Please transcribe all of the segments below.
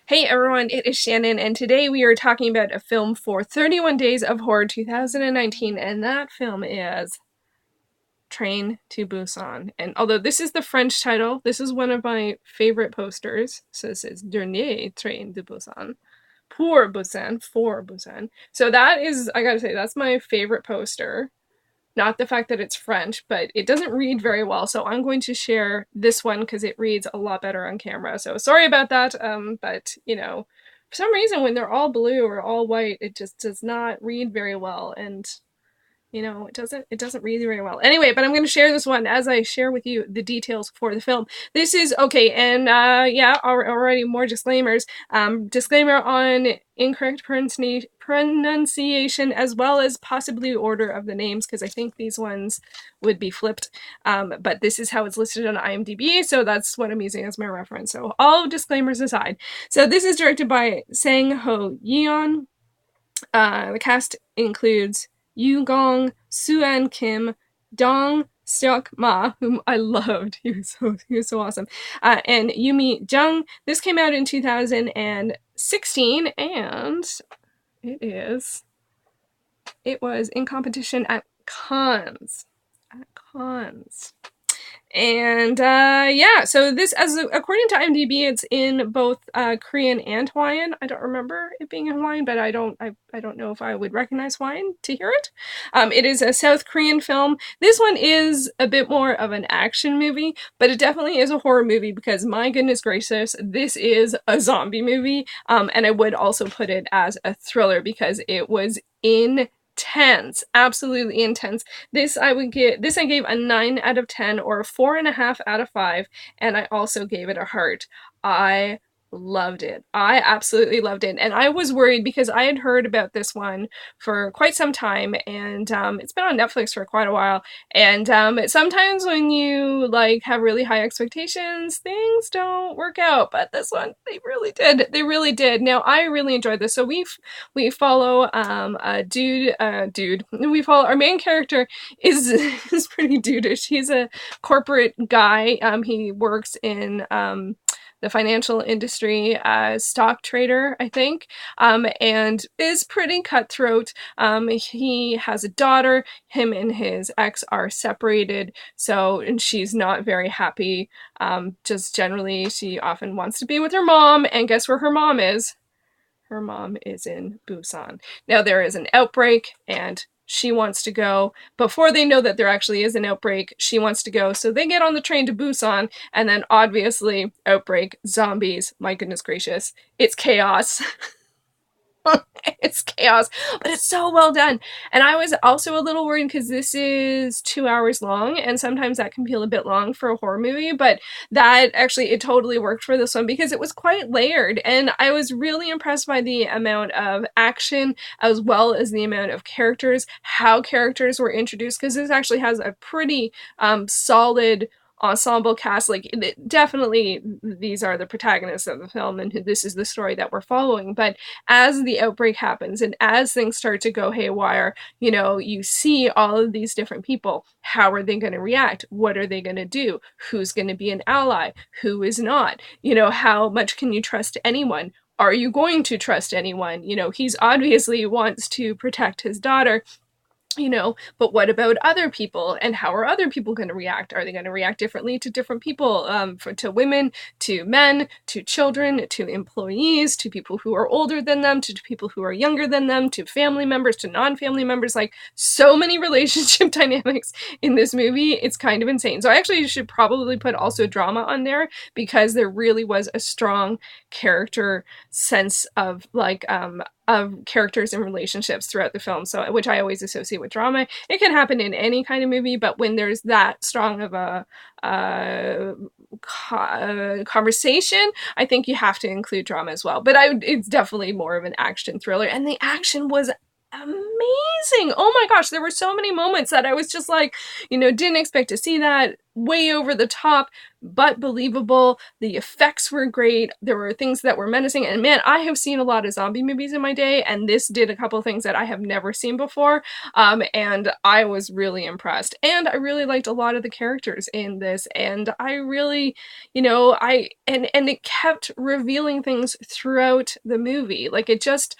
Hey everyone, it is Shannon, and today we are talking about a film for 31 Days of Horror 2019, and that film is Train to Busan. And although this is the French title, this is one of my favorite posters. So this is Dernier Train de Busan. Pour Busan, for Busan. So that is, I gotta say, that's my favorite poster. Not the fact that it's French, but it doesn't read very well. So I'm going to share this one because it reads a lot better on camera. So sorry about that. But for some reason when they're all blue or all white, it just does not read very well. And it doesn't read very well. Anyway, but I'm going to share this one as I share with you the details for the film. This is okay, and yeah, already more disclaimers. Disclaimer on incorrect pronunciation as well as possibly order of the names, because I think these ones would be flipped. But this is how it's listed on IMDb, so that's what I'm using as my reference. So all disclaimers aside. So this is directed by Sang-ho Yeon. The cast includes Yoo Gong, Soo-an Kim, Dong-seok Ma, whom I loved. He was so awesome. And Jung. This came out in 2016, and it was in competition at Cannes. At Cannes. And yeah, so this, as according to IMDb, it's in both Korean and Hawaiian. I don't remember it being in Hawaiian, but I don't know if I would recognize Hawaiian to hear it. It is a South Korean film. This one is a bit more of an action movie, but it definitely is a horror movie because my goodness gracious, this is a zombie movie. And I would also put it as a thriller because it was intense, absolutely intense. I gave a 9 out of 10 or a 4.5 out of 5, and I also gave it a heart. I loved it. I absolutely loved it. And I was worried because I had heard about this one for quite some time, and it's been on Netflix for quite a while. And sometimes when you like have really high expectations, things don't work out. But this one, they really did. They really did. Now I really enjoyed this. So we follow a dude. We follow our main character is is pretty dudeish. He's a corporate guy. He works in the financial industry as stock trader, I think, and is pretty cutthroat. He has a daughter. Him and his ex are separated, and she's not very happy. Just generally, she often wants to be with her mom, and guess where her mom is? Her mom is in Busan. Now there is an outbreak and she wants to go. Before they know that there actually is an outbreak, she wants to go. So they get on the train to Busan, and then obviously, outbreak, zombies, my goodness gracious, it's chaos. It's chaos, but it's so well done. And I was also a little worried because this is 2 hours long, and sometimes that can feel a bit long for a horror movie, but that actually, it totally worked for this one because it was quite layered, and I was really impressed by the amount of action as well as the amount of characters, how characters were introduced, because this actually has a pretty solid ensemble cast. Like, definitely these are the protagonists of the film and this is the story that we're following, but as the outbreak happens and as things start to go haywire, you see all of these different people. How are they going to react? What are they going to do? Who's going to be an ally? Who is not? How much can you trust anyone? Are you going to trust anyone? He's obviously wants to protect his daughter, but what about other people, and how are other people going to react? Are they going to react differently to different people, to women, to men, to children, to employees, to people who are older than them, to people who are younger than them, to family members, to non-family members? Like, so many relationship dynamics in this movie. It's kind of insane. So I actually should probably put also drama on there because there really was a strong character sense of characters and relationships throughout the film, so which I always associate with drama. It can happen in any kind of movie, but when there's that strong of a conversation, I think you have to include drama as well. But it's definitely more of an action thriller, and the action was amazing. Oh my gosh, there were so many moments that I was just like, didn't expect to see that. Way over the top, but believable. The effects were great. There were things that were menacing. And man, I have seen a lot of zombie movies in my day, and this did a couple things that I have never seen before. And I was really impressed. And I really liked a lot of the characters in this. And I really, and it kept revealing things throughout the movie. Like it just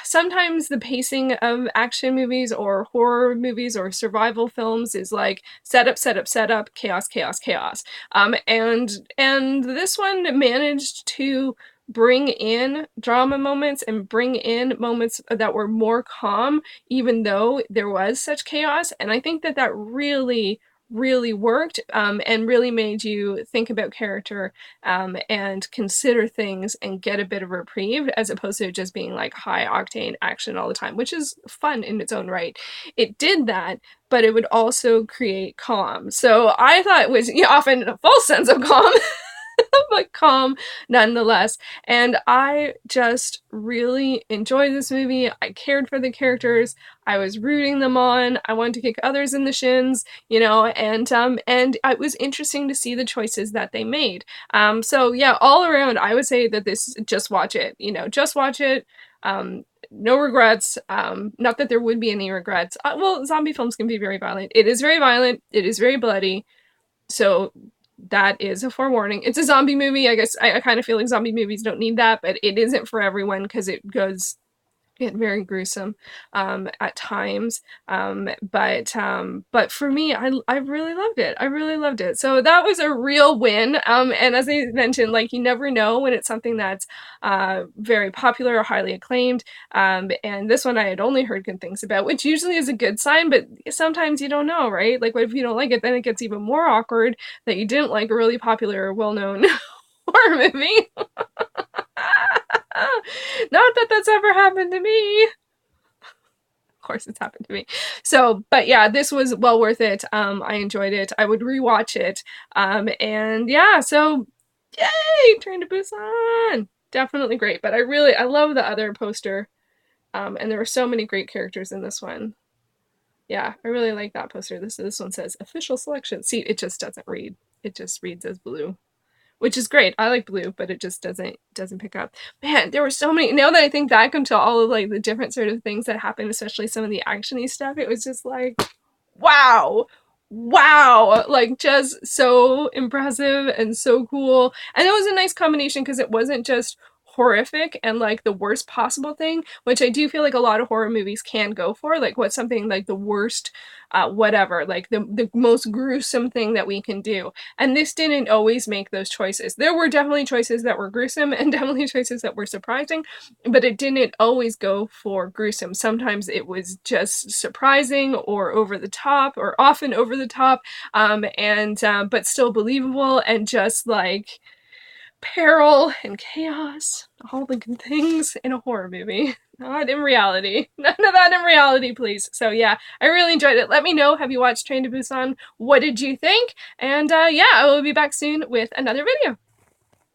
sometimes the pacing of action movies or horror movies or survival films is like setup, setup, setup, chaos, chaos, chaos. And this one managed to bring in drama moments and bring in moments that were more calm, even though there was such chaos. And I think that that really really worked, and really made you think about character, and consider things and get a bit of reprieve, as opposed to just being like high octane action all the time, which is fun in its own right. It did that, but it would also create calm. So I thought it was, often a false sense of calm, but calm nonetheless. And I just really enjoyed this movie. I cared for the characters. I was rooting them on. I wanted to kick others in the shins, and it was interesting to see the choices that they made. So yeah, all around, I would say that this, just watch it. Just watch it. No regrets. Not that there would be any regrets. Well, zombie films can be very violent. It is very violent. It is very bloody. So that is a forewarning. It's a zombie movie. I guess I kind of feel like zombie movies don't need that, but it isn't for everyone because it goes get very gruesome, at times. But for me, I really loved it. I really loved it. So that was a real win. And as I mentioned, like, you never know when it's something that's very popular or highly acclaimed. And this one I had only heard good things about, which usually is a good sign, but sometimes you don't know, right? Like, what if you don't like it? Then it gets even more awkward that you didn't like a really popular or well-known horror movie. Not that that's ever happened to me. Of course it's happened to me. So, but yeah, this was well worth it. I enjoyed it. I would rewatch it. And yeah, so yay, Train to Busan. Definitely great. But I love the other poster. And there were so many great characters in this one. Yeah, I really like that poster. This one says official selection. See, it just doesn't read. It just reads as blue, which is great. I like blue, but it just doesn't pick up. Man, there were so many. Now that I think back into all of like the different sort of things that happened, especially some of the actiony stuff, it was just like, wow, wow, like just so impressive and so cool. And it was a nice combination because it wasn't just horrific and like the worst possible thing, which I do feel like a lot of horror movies can go for. Like, what's something like the worst, whatever, like the most gruesome thing that we can do. And this didn't always make those choices. There were definitely choices that were gruesome and definitely choices that were surprising, but it didn't always go for gruesome. Sometimes it was just surprising or over the top, or often over the top, but still believable, and just like peril and chaos, all the good things in a horror movie. Not in reality. None of that in reality, please. So yeah, I really enjoyed it. Let me know, have you watched Train to Busan? What did you think? And yeah, I will be back soon with another video.